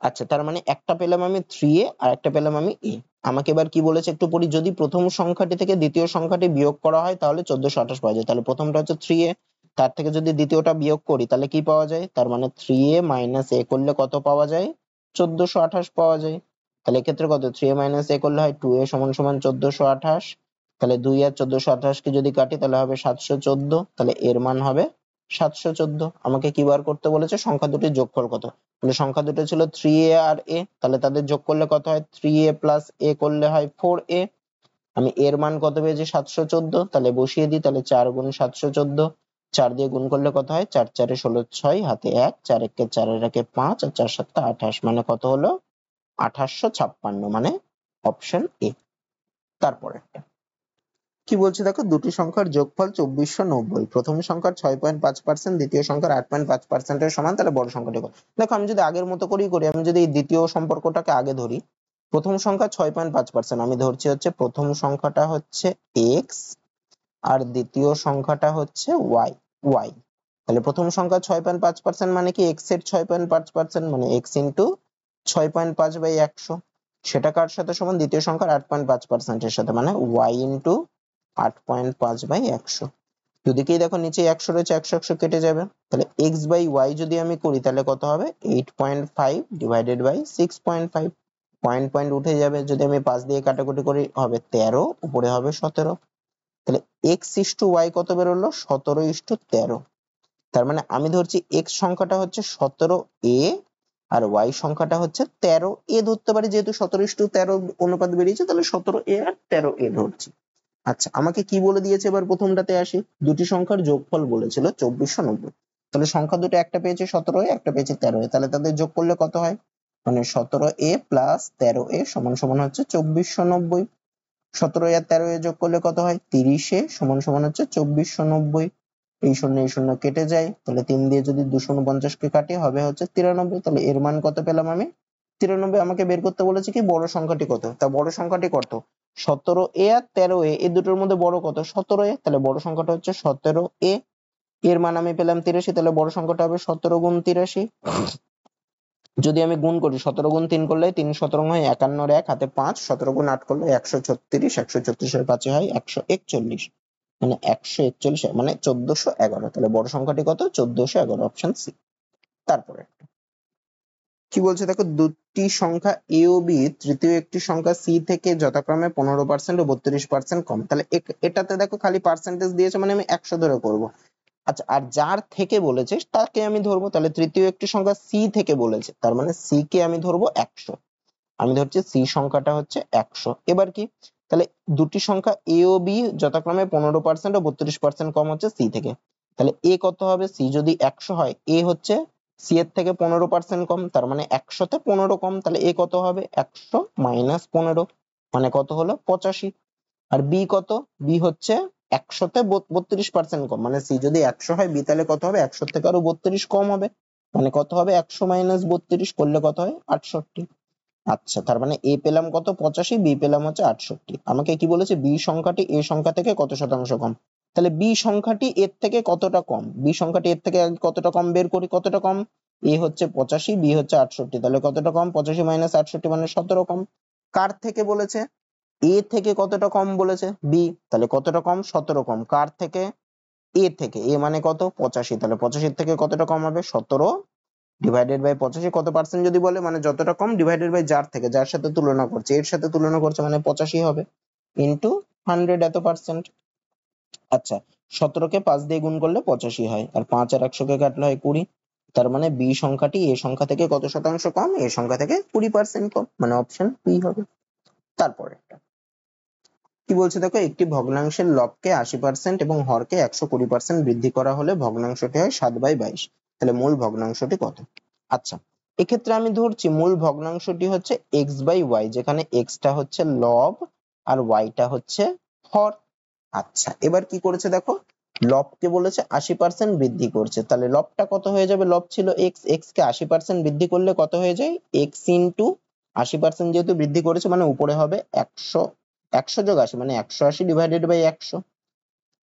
আচ্ছা, তার মানে একটা পেলাম আমি 3a আর একটা পেলাম আমি a। আমাকে এবার কি বলেছে একটু পড়ি, যদি প্রথম সংখ্যাটি থেকে দ্বিতীয় সংখ্যাটি বিয়োগ করা হয় তাহলে 1428 পাওয়া যায়। তাহলে প্রথমটা হচ্ছে 3a, তার থেকে যদি দ্বিতীয়টা বিয়োগ করি তাহলে কি পাওয়া যায়? তার মানে 3a মাইনাস a করলে কত পাওয়া যায়? 1428 পাওয়া যায়। তাহলে এক্ষেত্রে কত? 3a মাইনাস a করলে হয় 2a সমান সমান 1428। তাহলে 2 আর 1428 কে যদি কাটি তাহলে হবে 714, তাহলে এর মান হবে 714। আমাকে কি বার করতে বলেছে? সংখ্যা দুটির যোগফল কত। তাহলে সংখ্যা দুটো ছিল 3a আর a, তাহলে তাদের যোগ করলে কত হয়? 3a প্লাস a করলে হয় 4a। আমি এর মান কত পেয়েছি? 714, তাহলে বসিয়ে দিই, তাহলে 4 গুণ 714, 4 দিয়ে গুণ করলে কত হয়? 4 4 16 6, হাতে 1, 4 1 4 এর 1 5 আর 4 7 28, মানে কত হলো? 2856, মানে অপশন এ। তারপরে কি বলছে দেখো, দুটি সংখ্যার যোগফল 2490, প্রথম সংখ্যার 6.5%, দ্বিতীয় সংখ্যার 8.5% এর সমান, তাহলে বড় সংখ্যাটি কত? দেখো, আমি যদি আগের মতো করেই করি, আমি যদি এই দ্বিতীয় সম্পর্কটাকে আগে ধরি, প্রথম সংখ্যা 6.5%, আমি ধরছি হচ্ছে প্রথম সংখ্যাটা হচ্ছে এক্স আর দ্বিতীয় সংখ্যাটা হচ্ছে ওয়াই ওয়াই। তাহলে প্রথম সংখ্যা 6.5% মানে কি? এক্স এর 6.5%, মানে এক্স ইন্টু 6.5/100, সেটা কার সাথে সমান? দ্বিতীয় সংখ্যার 8.5% এর সাথে, মানে ওয়াই ইন্টু 8.5/100। দুদিকেই দেখো নিচে 100 রয়েছে, 100 100 কেটে যাবে। তাহলে এক্স বাই ওয়াই যদি আমি করি তাহলে কত হবে? 8.5 ডিভাইডেড বাই 6.5, পয়েন্ট পয়েন্ট উঠে যাবে। যদি আমি 5 দিয়ে কাটাকুটি করি হবে 13, উপরে হবে 17। তাহলে এক্স ইস টু ওয়াই কত বেরোলো? 17:13। তার মানে আমি ধরছি এক্স সংখ্যাটা হচ্ছে 17a আর ওয়াই সংখ্যাটা হচ্ছে 13a ধরতে পারি, যেহেতু 17:13 অনুপাত বেরিয়েছে, তাহলে 17a আর 13a ধরছি। আচ্ছা, আমাকে কি বলে দিয়েছে? এবার প্রথমটাতে আসি, দুটি সংখ্যার যোগফল বলেছিল 2490। তাহলে সংখ্যা দুটো, একটা পেয়েছে 17a, একটা পেয়েছে 13a, তাহলে তাদের যোগ করলে কত হয়? মানে 17a প্লাস 13a সমান সমান হচ্ছে 2490। 17a আর 13a যোগ করলে কত হয়? 30a সমান সমান হচ্ছে 2490। এই শূন্য কেটে যায়, তাহলে 3 দিয়ে যদি 249 কে কাটি হবে হচ্ছে 93। তাহলে এর মান কত পেলাম আমি? 93। আমাকে বের করতে বলেছে কি বড় সংখ্যাটি কত, তা বড় সংখ্যাটি কত? 17a আর 13a, এই দুটোর মধ্যে বড় কত? 17a। তাহলে বড় সংখ্যাটা হচ্ছে 17a। এর মান আমি পেলাম 83, তাহলে বড় সংখ্যাটা হবে 17 গুণ 83। যদি আমি গুণ করি 17 গুণ 3 করলে 3 17 হয় 51 এর 1 হাতে 5, 17 গুণ 8 করলে 136, 136 এর 5 হয় 141, মানে 141 মানে 1411। তাহলে বড় সংখ্যাটি কত? 1411, অপশন সি। তারপরে কি বলছে দেখো, দুটি সংখ্যা এ ও বি তৃতীয় একটি সংখ্যা সি থেকে যথাক্রমে 15% ও 32% কম। তাহলে এটাতে দেখো খালি পার্সেন্টেজ দিয়েছে, মানে আমি 100 ধরে করব। আচ্ছা, আর যার থেকে বলেছে তাকে আমি ধরবো, তাহলে তৃতীয় একটি সংখ্যা সি থেকে বলেছে, তার মানে সি কে আমি ধরবো 100। আমি ধরছি সি সংখ্যাটা হচ্ছে 100। এবার কি, তাহলে দুটি সংখ্যা এ ও বি যথাক্রমে 15% ও 32% কম হচ্ছে সি থেকে। তাহলে এ কত হবে? সি যদি 100 হয়, এ হচ্ছে সি এর থেকে 15% কম, তার মানে 100 তে 15 কম, তাহলে এ কত হবে? 100 মাইনাস 15, মানে কত হলো? 85। আর বি কত? বি হচ্ছে 100 তে 32% কম, মানে সি যদি 100 হয়, বি তাহলে কত হবে? 100 থেকে আরো 32 কম হবে, মানে কত হবে? 100 মাইনাস 32 করলে কত হয়? 68। আচ্ছা, তার মানে এ পেলাম কত? 85, বি পেলাম হচ্ছে 68। আমাকে কি বলেছে? বি সংখ্যাটি এ সংখ্যা থেকে কত শতাংশ কম। তাহলে বি সংখ্যাটি এর থেকে কতটা কম? বি সংখ্যাটি এর থেকে আগে কতটা কম বের করি। কতটা কম? এ হচ্ছে 85, বি হচ্ছে 68, তাহলে কতটা কম? 85 মাইনাস 68 মানে 17 কম। কার থেকে বলেছে? এ থেকে কতটা কম বলেছে? বি, তাহলে কতটা কম? 17 কম। কার থেকে? এ থেকে। এ মানে কত? 85, তাহলে 85 থেকে কতটা কম হবে? 17 ডিভাইডেড বাই 85। কত পার্সেন্ট যদি বলে, মানে যতটা কম ডিভাইডেড বাই যার থেকে, যার সাথে তুলনা করছে, এর সাথে তুলনা করছে, মানে 85 হবে ইনটু 100, এত পার্সেন্ট। আচ্ছা, 17 কে 5 দিয়ে গুণ করলে 85 হয়, আর 5 আর 100 কে কাটলে হয় 20। তার মানে বি সংখ্যাটি এ সংখ্যা থেকে কত শতাংশ কম? এ সংখ্যা থেকে 20% কম, মানে অপশন বি হবে। তারপরে কি বলছে দেখো, একটি ভগ্নাংশের লবকে 80% এবং হরকে 120% বৃদ্ধি করা হলে ভগ্নাংশটি হয় 7/22। তাহলে মূল ভগ্নাংশটি কত? আচ্ছা, এক্ষেত্রে আমি ধরছি মূল ভগ্নাংশটি হচ্ছে x/y, যেখানে x টা হচ্ছে লব আর y টা হচ্ছে হর। আচ্ছা, এবার কি করেছে দেখো, লবকে বলেছে 80% বৃদ্ধি করছে, তাহলে লবটা কত হয়ে যাবে? লব ছিল x, x কে 80% বৃদ্ধি করলে কত হয়ে যায়? x ইন্টু 80% যেহেতু বৃদ্ধি করেছে, মানে উপরে হবে 100, 100 যোগ 80 মানে 180 ডিভাইডেড বাই 100।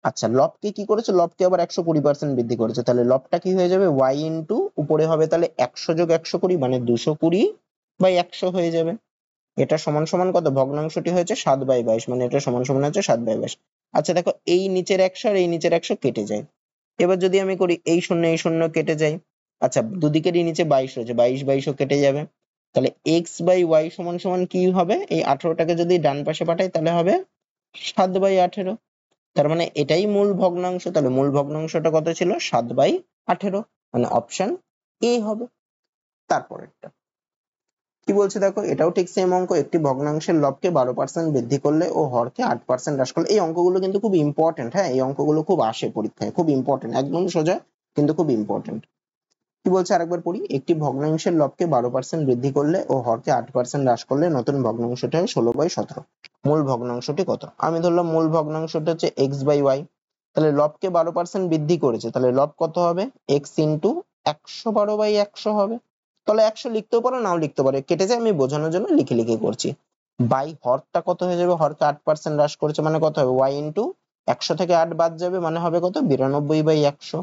আচ্ছা, লবকে কি করেছে? লবকে আবার 120% বৃদ্ধি করেছে, তাহলে লবটা কি হয়ে যাবে? y ইন্টু উপরে হবে তাহলে 100 যোগ 120, মানে 220 বাই 100 হয়ে যাবে। এটা সমান সমান কত? ভগ্নাংশটি হয়েছে 7/22, মানে এটা সমান সমান হচ্ছে 7/22। আচ্ছা দেখো, এই নিচের 100 আর এই নিচের 100 কেটে যায়। এবার যদি আমি করি এই শূন্য কেটে যায়। আচ্ছা, দুদিকেরই নিচে 22 রয়েছে, 22 22 ও কেটে যাবে। তাহলে x/y সমান সমান কি হবে? এই 18টাকে যদি ডান পাশে পাঠাই তাহলে হবে 7/18। তার মানে এটাই মূল ভগ্নাংশ। তাহলে মূল ভগ্নাংশটা কত ছিল? 7/18, মানে অপশন এ হবে। তারপরেরটা কি বলছে দেখো, এটাও ঠিক সেম অঙ্ক। একটি ভগ্নাংশের লবকে 12% বৃদ্ধি করলে ও হরকে 8% হ্রাস করলে। এই অঙ্কগুলো কিন্তু খুব ইম্পর্টেন্ট। হ্যাঁ, এই অঙ্কগুলো খুব আসে পরীক্ষায়, খুব ইম্পর্টেন্ট, একদম সোজা কিন্তু খুব ইম্পর্টেন্ট। কি বলছে আরেকবার পড়ি, একটি ভগ্নাংশের লবকে 12% বৃদ্ধি করলে ও হরকে 8% হ্রাস করলে নতুন ভগ্নাংশটি হয় 16/17। মূল ভগ্নাংশটি কত? আমি ধরলাম মূল ভগ্নাংশটা হচ্ছে x/y। তাহলে লবকে 12% বৃদ্ধি করেছে, তাহলে লব কত হবে? x ইন্টু 112/100 হবে। তাহলে 100 লিখতেও পারো, নাও লিখতে পারো, কেটে যায়, আমি বোঝানোর জন্য লিখে লিখে করছি। বাই হরটা কত হয়ে যাবে? হরকে 8% হ্রাস করেছে, মানে কত হবে? y ইন্টু 100 থেকে 8 বাদ যাবে, মানে হবে কত? 92/100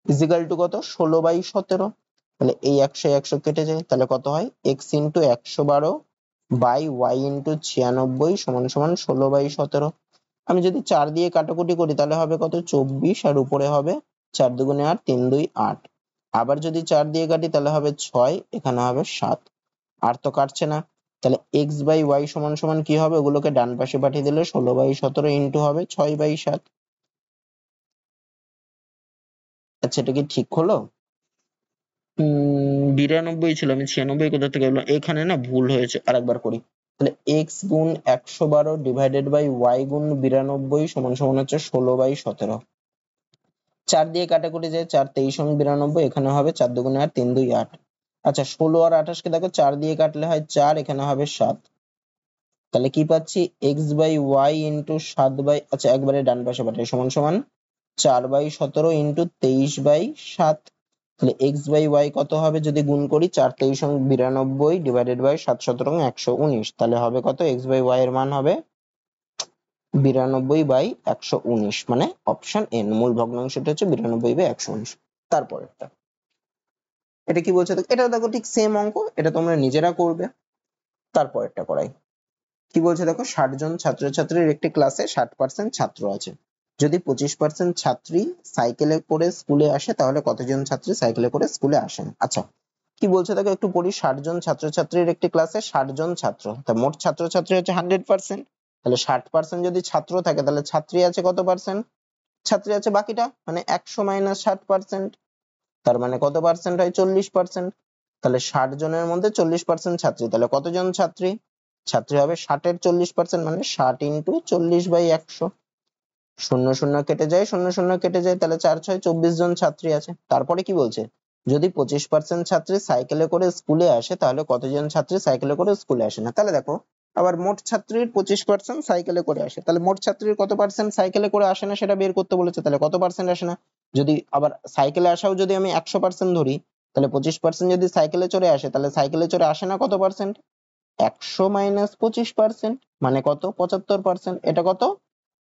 ইজিক্যাল টু কত? 16/17। তাহলে এই 100 কেটে যায়, তাহলে কত হয়? x into 112 by y into 96 সমান সমান 16/17। আমি যদি 4 দিয়ে কাটাকুটি করি তাহলে হবে কত? 24, আর উপরে হবে 4 দুগুণে 8, 3 2 8। আবার যদি 4 দিয়ে কাটি তাহলে হবে 6, এখানে হবে 7। আর তো কাটছে না, তাহলে x/y সমান সমান কি হবে? ওগুলোকে ডান পাশে পাঠিয়ে দিলে 16/17 ইন্টু হবে 6/7। আচ্ছা, এটা কি ঠিক হলো? 92 ছিল, আমি 96 কোথা থেকে বললাম? এখানে না ভুল হয়েছে, আরেকবার করি। তাহলে x গুণ 112 ডিভাইডেড বাই y গুণ 92 সমান সমান হচ্ছে 16/17। 4 দিয়ে কাটাকুটি যায়, 4 23 এবং 92, এখানে হবে 4 দুগুণে 8, 3 2 8। আচ্ছা, 16 আর 28 কে দেখো 4 দিয়ে কাটলে হয় 4, এখানে হবে 7। তাহলে কি পাচ্ছি? x by y into 7 by, আচ্ছা একবারে ডান পাশে পাঠাই, সমান সমান 4/17 ইন্টু 23/7, তাহলে x/y কত হবে যদি গুণ করি? 4 × 23 = 92 ডিভাইডেড বাই 7 × 17 = 119, তাহলে হবে কত? x/y এর মান হবে 92/119, মানে অপশন এন, মূল ভগ্নাংশটা হচ্ছে 92/119। তারপরেরটা, এটা কি বলছে? এটা দেখো ঠিক সেম অঙ্ক, এটা তোমরা নিজেরা করবে। তারপরেরটা করাই। কি বলছে দেখো, 60 জন ছাত্রছাত্রীর একটি ক্লাসে 60% ছাত্র আছে। যদি 25% ছাত্রী সাইকেলে করে স্কুলে আসে, তাহলে কতজন ছাত্রী সাইকেলে করে স্কুলে আসেন? আচ্ছা, কি বলছে দেখো একটু পড়ি। 60 জন ছাত্রছাত্রীর একটি ক্লাসে 60 জন ছাত্র, তা মোট ছাত্রছাত্রী হচ্ছে 100%, তাহলে 60% যদি ছাত্র থাকে, তাহলে ছাত্রী আছে কত পার্সেন্ট? ছাত্রী আছে বাকিটা, মানে 100 - 60%, তার মানে কত পার্সেন্ট হয়? 40%। তাহলে 60 জনের মধ্যে 40% ছাত্রী, তাহলে কতজন ছাত্রী? ছাত্রী হবে 60 এর 40%, মানে 60 ইন্টু 40/100। শূন্য শূন্য কেটে যায়, শূন্য শূন্য কেটে যায়, তাহলে 4 × 6 = 24 জন ছাত্রী আছে। তারপরে কি বলছে? যদি 25% ছাত্রী সাইকেলে করে স্কুলে আসে, তাহলে কতজন ছাত্রী সাইকেলে করে স্কুলে আসে না? তাহলে দেখো, আবার মোট ছাত্রীর 25% সাইকেলে করে আসে, তাহলে মোট ছাত্রীর কত পার্সেন্ট সাইকেলে করে আসে না সেটা বের করতে বলেছে। তাহলে কত পার্সেন্ট আসে না? যদি আবার সাইকেলে আসাও যদি আমি 100% ধরি, তাহলে 25% যদি সাইকেলে চড়ে আসে, তাহলে সাইকেলে চড়ে আসে না কত পার্সেন্ট? 100 - 25%, মানে কত? 75%। এটা কত?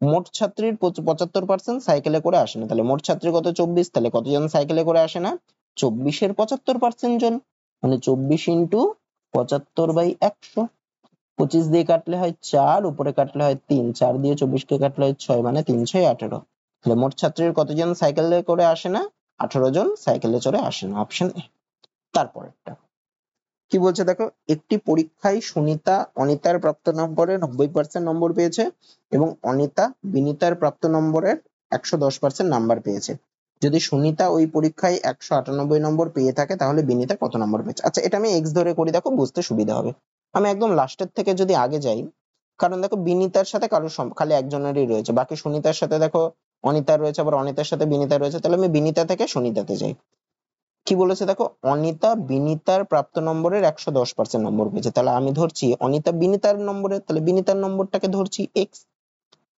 মোট ছাত্রীর 75% সাইকেলে করে আসে না, তাহলে মোট ছাত্রী কত? 24, তাহলে কতজন সাইকেলে করে আসে না? 24 এর 75% জন, মানে 24 ইন্টু 75/100। 25 দিয়ে কাটলে হয় 4, উপরে কাটলে হয় 3, 4 দিয়ে 24 কে কাটলে হয় 6, মানে 3 × 6 = 18। তাহলে মোট ছাত্রীর কতজন সাইকেলে করে আসে না? 18 জন সাইকেলে চড়ে আসে না, অপশন এ। তারপরেরটা কি বলছে দেখো, একটি পরীক্ষায় সুনিতা অনিতার প্রাপ্ত নম্বরে 90% নম্বর পেয়েছে এবং অনিতা বিনিতার প্রাপ্ত নম্বরের 110% নাম্বার পেয়েছে। যদি সুনিতা ওই পরীক্ষায় 198 নম্বর পেয়ে থাকে, তাহলে বিনিতা কত নম্বর পেয়েছে? আচ্ছা, এটা আমি এক্স ধরে করি, দেখো বুঝতে সুবিধা হবে। আমি একদম লাস্টের থেকে যদি আগে যাই, কারণ দেখো বিনিতার সাথে কারোর খালি একজনেরই রয়েছে, বাকি সুনিতার সাথে দেখো অনিতার রয়েছে, আবার অনিতার সাথে বিনিতার রয়েছে, তাহলে আমি বিনিতা থেকে সুনিতাতে যাই। কি বলেছে দেখো, অনিতা বিনিতার প্রাপ্ত নম্বরের 110% নম্বর পেয়েছে, তাহলে আমি ধরছি অনিতা বিনিতার নম্বরে, তাহলে বিনিতার নম্বরটাকে ধরছি এক্স।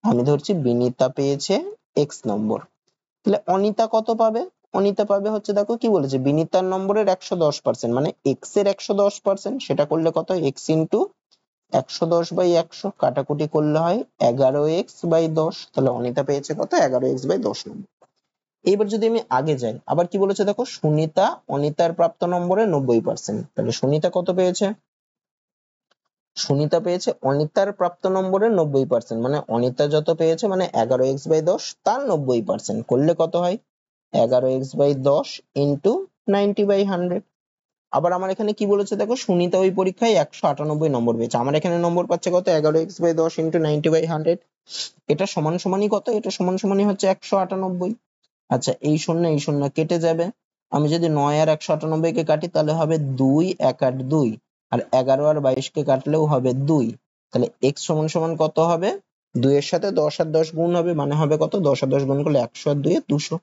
আমি ধরছি বিনিতা পেয়েছে এক্স নম্বর, তাহলে অনিতা কত পাবে? অনিতা পাবে হচ্ছে, দেখো কি বলেছে, বিনিতার নম্বরের 110%, মানে এক্স এর 110%, সেটা করলে কত হয়? এক্স ইন্টু 110/100, কাটাকুটি করলে হয় 11x/10, তাহলে অনিতা পেয়েছে কত? 11x/10 নম্বর। এইবার যদি আমি আগে যাই, আবার কি বলেছে দেখো, সুনিতা অনিতার প্রাপ্ত নম্বরের 90%, তাহলে সুনিতা কত পেয়েছে? সুনিতা পেয়েছে অনিতার প্রাপ্ত নম্বরের 90%, মানে অনিতা যত পেয়েছে, মানে 11x/10 তার 90%, করলে কত হয়? 11x/10 into 90/100। আবার আমার এখানে কি বলেছে দেখো, সুনিতা ওই পরীক্ষায় 198 নম্বর পেয়েছে, আমার এখানে নম্বর পাচ্ছে কত? 11x/10 into 90/100। এটা সমান সমানই কত? এটা সমান সমানই হচ্ছে 198। আচ্ছা, এই শূন্য কেটে যাবে। আমি যদি 9 আর 198 কে কাটি, তাহলে হবে 2, 1 8 2, আর 11 আর 22 কে কাটলেও হবে 2। তাহলে x সমান সমান কত হবে? 2 এর সাথে 10 আর 10 গুণ হবে, মানে হবে কত? 10 আর 10 গুণ করলে 100 আর 2 এ 200।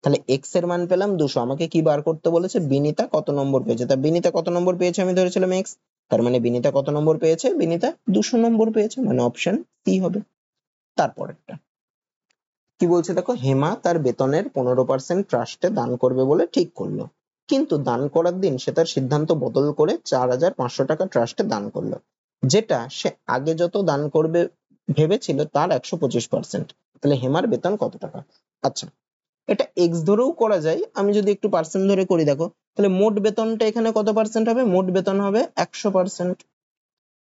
তাহলে x এর মান পেলাম 200। আমাকে কি বার করতে বলেছে? বিনিতা কত নম্বর পেয়েছে। তা বিনিতা কত নম্বর পেয়েছে আমি ধরেছিলাম x, তার মানে বিনিতা কত নম্বর পেয়েছে? বিনিতা 200 নম্বর পেয়েছে, মানে অপশন সি হবে। তারপরেরটা কি বলছে দেখো, হেমা তার বেতনের 15% ট্রাস্টে দান করবে বলে ঠিক করলো, কিন্তু দান করার দিন সে তার সিদ্ধান্ত বদল করে 4500 টাকা ট্রাস্টে দান করলো, যেটা সে আগে যত দান করবে ভেবেছিল তার 125%। তাহলে হেমার বেতন কত টাকা? আচ্ছা, এটা এক্স ধরেও করা যায়, আমি যদি একটু পার্সেন্ট ধরে করি দেখো, তাহলে মোট বেতনটা এখানে কত পার্সেন্ট হবে? মোট বেতন হবে 100%।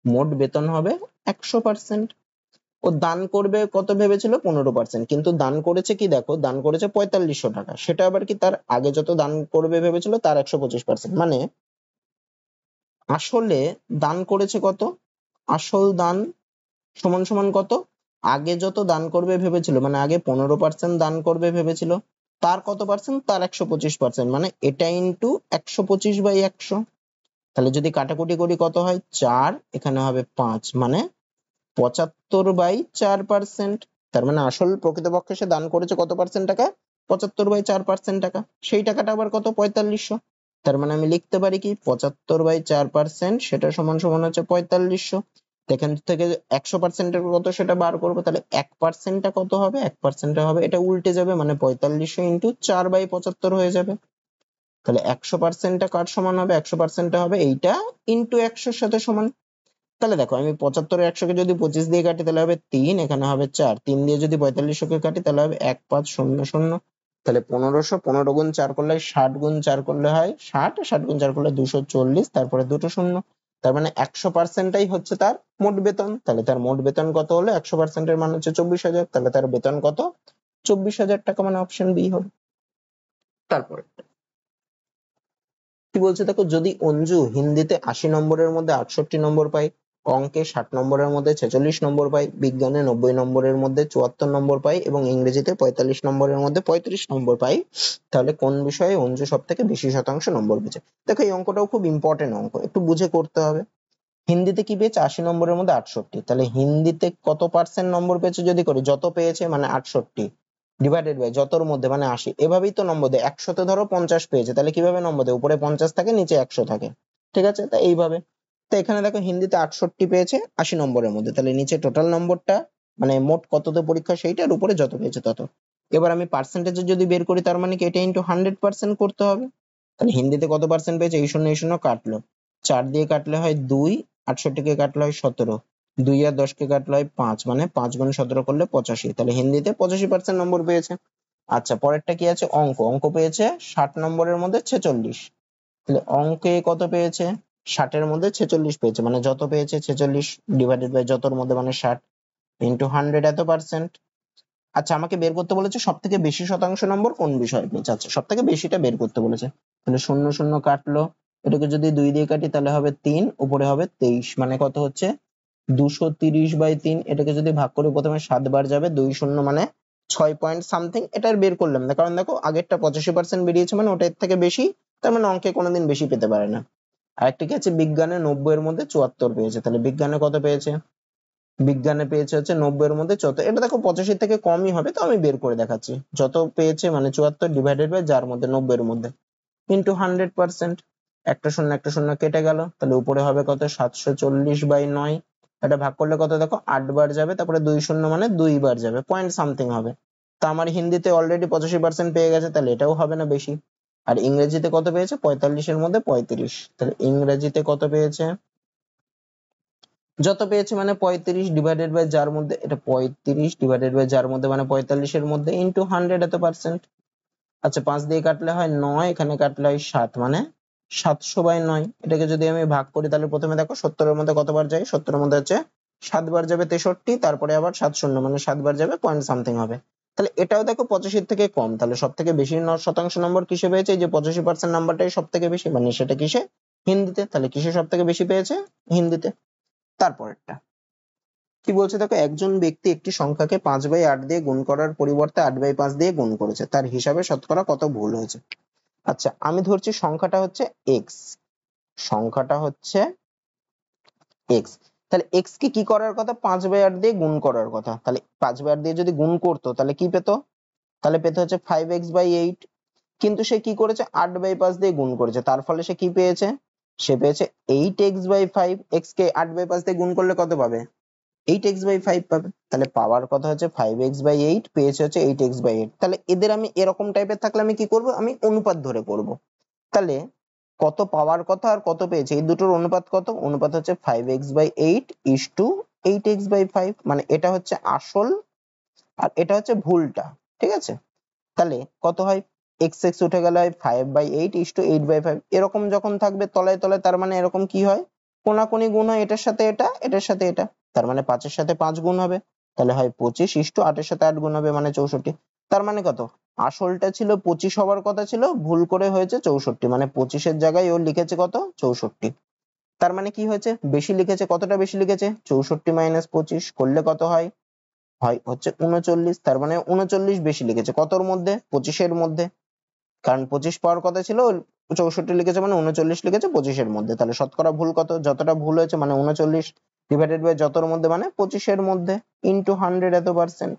মোট বেতন হবে 100%। ও দান করবে কত ভেবেছিল? 15%, কিন্তু দান করেছে কি দেখো, দান করেছে 4500 টাকা, সেটা আবার কি তার আগে যত দান করবে ভেবেছিল তার 125%, মানে আসলে দান করেছে কত? আসল দান সমান সমান কত? আগে যত দান করবে ভেবেছিল, মানে আগে 15% দান করবে ভেবেছিল, তার কত পার্সেন্ট? তার 125%, মানে এটা ইন্টু 125/100। তাহলে যদি কাটাকুটি করি কত হয়? 4, এখানে হবে 5, মানে 75/4%। তার মানে আসল প্রকৃতপক্ষে সে দান করেছে কত পার্সেন্ট টাকা? 75/4% টাকা। সেই টাকাটা আবার কত? 4500। তার মানে আমি লিখতে পারি কি 75/4%, সেটা সমান সমান হচ্ছে 4500। এখান থেকে 100% এর কত সেটা বার করবো, তাহলে 1%টা কত হবে, 1%টা হবে, এটা উল্টে যাবে মানে 4500 ইন্টু 4/75 হয়ে যাবে। তাহলে 100%টা কার সমান হবে, 100%টা হবে এইটা ইন্টু 100 সাথে সমান। তাহলে দেখো আমি 75 এর 100 কে যদি 25 দিয়ে কাটি তাহলে হবে 3, এখানে হবে 4, 3 দিয়ে যদি 4500 কে কাটি তাহলে হবে 1500। তাহলে 1500, 15 গুণ 4 করলে 60, গুণ 4 করলে হয় 60, 60 গুণ 4 করলে 240, তারপরে দুটো শূন্য। তার মানে 100%টাই হচ্ছে তার মোট বেতন। তাহলে তার মোট বেতন কত হলো, 100% এর মান হচ্ছে 24,000, তাহলে তার বেতন কত, 24,000 টাকা, মানে অপশন বি হবে। তারপরে কি বলছে দেখো, যদি অঞ্জু হিন্দিতে 80 নম্বরের মধ্যে 68 নম্বর পায়, অঙ্কে 60 নম্বরের মধ্যে 46 নম্বর পায়, বিজ্ঞানে 90 নম্বরের মধ্যে 74 নম্বর পায় এবং ইংরেজিতে 45 নম্বরের মধ্যে 35 নম্বর পায়, তাহলে কোন বিষয়ে অঞ্জু সব থেকে বেশি শতাংশ নম্বর পেয়েছে? দেখো এই অঙ্কটাও খুব ইম্পর্টেন্ট অঙ্ক, একটু বুঝে করতে হবে। হিন্দিতে কি পেয়েছে, 80 নম্বরের মধ্যে 68, তাহলে হিন্দিতে কত পার্সেন্ট নম্বর পেয়েছে যদি করি, যত পেয়েছে মানে 68 ডিভাইডেড বাই যতর মধ্যে মানে 80, এভাবেই তো নম্বর দেয়। 100তে ধরো 50 পেয়েছে, তাহলে কিভাবে নম্বর দেয়, উপরে 50 থাকে নিচে 100 থাকে, ঠিক আছে? তা এইভাবে, তো এখানে দেখো হিন্দিতে 68 পেয়েছে 80 নম্বরের মধ্যে, তাহলে নিচে টোটাল নম্বরটা মানে মোট কততে পরীক্ষা সেইটার উপরে যত পেয়েছে তত। এবার আমি পার্সেন্টেজে যদি বের করি, তার মানে কি এটা ইন্টু 100% করতে হবে। তাহলে হিন্দিতে কত পার্সেন্ট পেয়েছে, এই শূন্য কাটলো, 4 দিয়ে কাটলে হয় 2, 68 কে কাটলে হয় 17, 2 আর 10 কে কাটলে হয় 5, মানে 5 গুণ 17 করলে 85, তাহলে হিন্দিতে 85% নম্বর পেয়েছে। আচ্ছা পরেরটা কি আছে, অঙ্ক, অঙ্ক পেয়েছে 60 নম্বরের মধ্যে 46, তাহলে অঙ্কে কত পেয়েছে, 60 এর মধ্যে 46 পেয়েছে, মানে যত পেয়েছে 46 ডিভাইডেড বাই যতর মধ্যে মানে 60 ইন্টু 100 এত পার্সেন্ট। আচ্ছা আমাকে বের করতে বলেছে সব থেকে বেশি শতাংশ নম্বর কোন বিষয়ে পেয়েছে, আচ্ছা সব থেকে বেশিটা বের করতে বলেছে, তাহলে শূন্য শূন্য কাটলো, এটাকে যদি 2 দিয়ে কাটি তাহলে হবে 3, উপরে হবে 23, মানে কত হচ্ছে 230/3, এটাকে যদি ভাগ করি প্রথমে 7 বার যাবে, 2 শূন্য মানে 6 পয়েন্ট সামথিং, এটা আর বের করলাম না, কারণ দেখো আগেরটা 85% বেরিয়েছে মানে ওটা এর থেকে বেশি, তার মানে অঙ্কে কোনোদিন বেশি পেতে পারে না। আরেকটা কি আছে, বিজ্ঞানে 90 এর মধ্যে 74 পেয়েছে, তাহলে বিজ্ঞানে কত পেয়েছে, বিজ্ঞানে পেয়েছে হচ্ছে 90 এর মধ্যে 74, এটা দেখো 85 থেকে কমই হবে, তো আমি বের করে দেখাচ্ছি, যত পেয়েছে মানে 74 ডিভাইডেড বাই যার মধ্যে 90 এর মধ্যে ইন্টু 100%, একটা শূন্য কেটে গেল, তাহলে উপরে হবে কত 740/9, এটা ভাগ করলে কত দেখো 8 বার যাবে, তারপরে 2 শূন্য মানে 2 বার যাবে, পয়েন্ট সামথিং হবে। তা আমার হিন্দিতে অলরেডি 85% পেয়ে গেছে, তাহলে এটাও হবে না বেশি। আর ইংরেজিতে কত পেয়েছে, 45 এর মধ্যে 35, তাহলে ইংরেজিতে কত পেয়েছে, যত পেয়েছে মানে 35 ডিভাইডেড বাই যার মধ্যে, এটা 35 ডিভাইডেড বাই যার মধ্যে মানে 45 এর মধ্যে ইন্টু 100 এত পার্সেন্ট। আচ্ছা 5 দিয়ে কাটলে হয় 9, এখানে কাটলে হয় 7, মানে 700/9, এটাকে যদি আমি ভাগ করি তাহলে প্রথমে দেখো 70 এর মধ্যে কতবার যায়, 70 এর মধ্যে হচ্ছে 7 বার যাবে 63, তারপরে আবার 7 শূন্য মানে 7 বার যাবে, পয়েন্ট সামথিং হবে। তাহলে এটাও দেখো 85 থেকে কম, তাহলে সব থেকে বেশি শতাংশ নম্বর কিসে পেয়েছে, এই যে 85% নাম্বারটাই সব থেকে বেশি, মানে সেটা কিসে, হিন্দিতে, তাহলে কিসে সব থেকে বেশি পেয়েছে, হিন্দিতে। তারপরেরটা কি বলছে দেখো, একজন ব্যক্তি একটি সংখ্যাকে 5/8 দিয়ে গুণ করার পরিবর্তে 8/5 দিয়ে গুণ করেছে, তার হিসাবে শতকরা কত ভুল হয়েছে? আচ্ছা আমি ধরছি সংখ্যাটা হচ্ছে এক্স, সংখ্যাটা হচ্ছে এক্স, তাহলে এক্স কে কি করার কথা, 5/8 দিয়ে গুণ করার কথা, তাহলে 5/8 দিয়ে যদি গুণ করতো তাহলে কি পেতো, তাহলে পেতে হচ্ছে 5x/8, কিন্তু সে কি করেছে 8/5 দিয়ে গুণ করেছে, তার ফলে সে কি পেয়েছে, সে পেয়েছে 8x/5, এক্স কে 8/5 দিয়ে গুণ করলে কত পাবে, 8x/5 পাবে, তাহলে পাওয়ার কথা হচ্ছে 5x/8, পেয়েছে হচ্ছে 8x/8। তাহলে এদের আমি এরকম টাইপের থাকলে আমি কি করব, আমি অনুপাত ধরে করব। তাহলে কত পাওয়ার কথা আর কত পেয়েছে, এই দুটোর অনুপাত কত, অনুপাত হচ্ছে 5x/8 ইসটু 8x/5, মানে এটা হচ্ছে আসল আর এটা হচ্ছে ভুলটা, ঠিক আছে? তাহলে কত হয়, এক্স এক্স উঠে গেলে হয় 5/8 ইসটু 8/5, এরকম যখন থাকবে তলায় তলায়, তার মানে এরকম কি হয়, কোনাকুনি গুণ হয়, এটার সাথে এটা, এটার সাথে এটা, তার মানে 5 এর সাথে 5 গুণ হবে, তাহলে হয় 25 ইসটু 8 এর সাথে 8 গুণ হবে মানে 64, তার মানে কত, আসলটা ছিল 25 হওয়ার কথা ছিল, ভুল করে হয়েছে 64, মানে 25 এর জায়গায় ও লিখেছে কত 64, তার মানে কি হয়েছে, বেশি লিখেছে, কতটা বেশি লিখেছে, 64 মাইনাস 25 করলে কত হয়, হয় হচ্ছে 39, তার মানে 39 বেশি লিখেছে, কতর মধ্যে, 25 এর মধ্যে, কারণ 25 পাওয়ার কথা ছিল, 64 লিখেছে মানে 39 লিখেছে 25 এর মধ্যে, তাহলে শতকরা ভুল কত, যতটা ভুল হয়েছে মানে 39 ডিভাইডেড বাই যতর মধ্যে মানে 25 এর মধ্যে ইন্টু 100 এত পার্সেন্ট।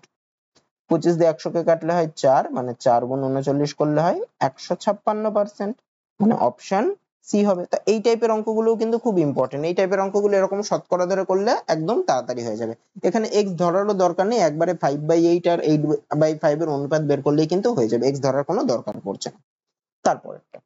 25 দিয়ে 100 কে কাটলে হয় 4, মানে 4 গুণ 39 করলে হয় 156%, মানে অপশন সি হবে। তা এই টাইপের অঙ্কগুলো কিন্তু খুব ইম্পর্টেন্ট, এই টাইপের অঙ্কগুলো এরকম শতকরা ধরে করলে একদম তাড়াতাড়ি হয়ে যাবে। এখানে এক্স ধরারও দরকার নেই, একবারে 5/8 আর 8/5 এর অনুপাত বের করলেই কিন্তু হয়ে যাবে, এক্স ধরার কোনো দরকার পড়ছে না। তারপরেরটা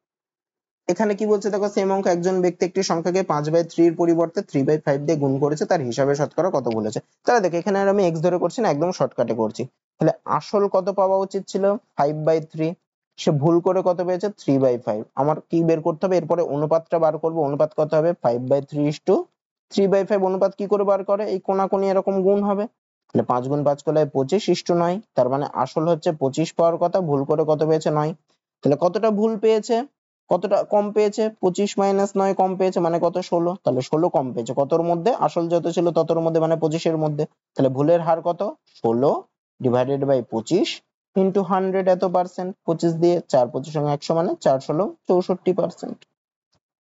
এখানে কি বলছে দেখো, সেম অঙ্ক, একজন ব্যক্তি একটি সংখ্যাকে 5/3 এর পরিবর্তে 3/5 দিয়ে গুণ করেছে, তার হিসাবে শতকরা কত বলেছে। তাহলে দেখো এখানে আর আমি এক্স ধরে করছি না, একদম শর্টকাটে করছি। তাহলে আসল কত পাওয়া উচিত ছিল 5/3, সে ভুল করে কত পেয়েছে 3/5। আমার কি বের করতে হবে, এরপরে অনুপাতটা বার করবো। অনুপাত কত হবে 5/3:3/5। অনুপাত কি করে বার করে, এই কোনাকুনি এরকম গুণ হবে। তাহলে 5 গুণ 5 করলে 25:9, তার মানে আসল হচ্ছে 25 পাওয়ার কথা, ভুল করে কত পেয়েছে 9। তাহলে কতটা ভুল পেয়েছে, কতটা কম পেয়েছে, 25 - 9 কম পেয়েছে, মানে কত 16। তাহলে 16 কম পেয়েছে কতর মধ্যে, আসল যত ছিল ততর মধ্যে, মানে 25 এর মধ্যে। তাহলে ভুলের হার কত 16/25 ইন্টু 100 এত পার্সেন্ট। 25 দিয়ে 4 25 100 মানে 4 64%,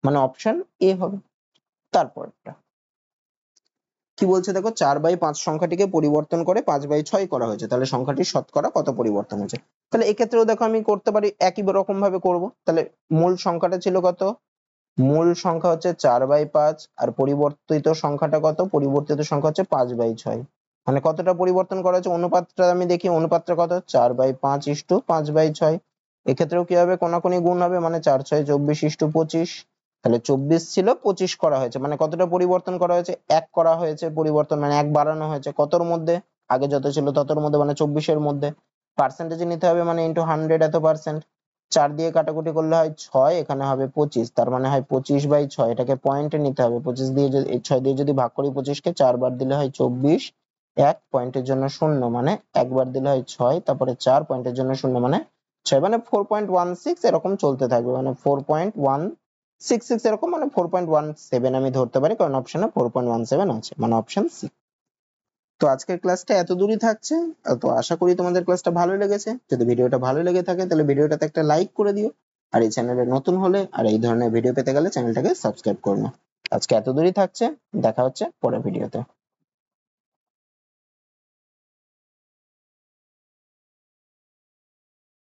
মানে অপশন এ হবে। তারপরটা কি বলছে দেখো, 4/5 সংখ্যাটিকে পরিবর্তন করে 5/6 করা হয়েছে, তাহলে সংখ্যাটির শতকরা কত পরিবর্তন হয়েছে। তাহলে এক্ষেত্রেও দেখো আমি করতে পারি, একই রকম ভাবে করব। তাহলে মূল সংখ্যাটা ছিল কত, মূল সংখ্যা হচ্ছে 4/5, আর পরিবর্তিত সংখ্যাটা কত, পরিবর্তিত সংখ্যা হচ্ছে 5/6। মানে কতটা পরিবর্তন করা হচ্ছে, অনুপাতটা আমি দেখি, অনুপাতটা কত 4/5:5/6। এক্ষেত্রেও কি হবে, কোনাকুনি গুণ হবে, মানে 4×6 = 24:25। তাহলে 24 ছিল 25 করা হয়েছে, মানে কতটা পরিবর্তন করা হয়েছে, 1 করা হয়েছে পরিবর্তন, মানে 1 বাড়ানো হয়েছে কতর মধ্যে, আগে যত ছিল ততর মধ্যে, মানে 24 এর মধ্যে। পার্সেন্টেজে নিতে হবে, মানে ইন্টু 100 এত পার্সেন্ট। 4 দিয়ে কাটাকুটি করলে হয় 6, এখানে হবে 25, তার মানে হয় 25/6। এটাকে পয়েন্টে নিতে হবে, 25 দিয়ে যদি 6 দিয়ে যদি ভাগ করি 25 কে, 4 বার দিলে হয় 24, 1 পয়েন্টের জন্য 0, মানে একবার দিলে হয় 6, তারপরে 4 পয়েন্টের জন্য 0, মানে 6, মানে 4.16 এরকম চলতে থাকবে, মানে 4.166 এরকম, মানে 4.17 আমি ধরতে পারি, কারণ অপশনে 4.17 আছে, মানে অপশন সি। তো আজকের ক্লাসটা এত দূরই থাকছে। তো আশা করি তোমাদের ক্লাসটা ভালো লেগেছে। যদি ভিডিওটা ভালো লেগে থাকে তাহলে ভিডিওটাতে একটা লাইক করে দিও, আর এই চ্যানেলে নতুন হলে আর এই ধরনের ভিডিও পেতে গেলে চ্যানেলটাকে সাবস্ক্রাইব করো। আজকে এত দূরই থাকছে, দেখা হচ্ছে পরের ভিডিওতে।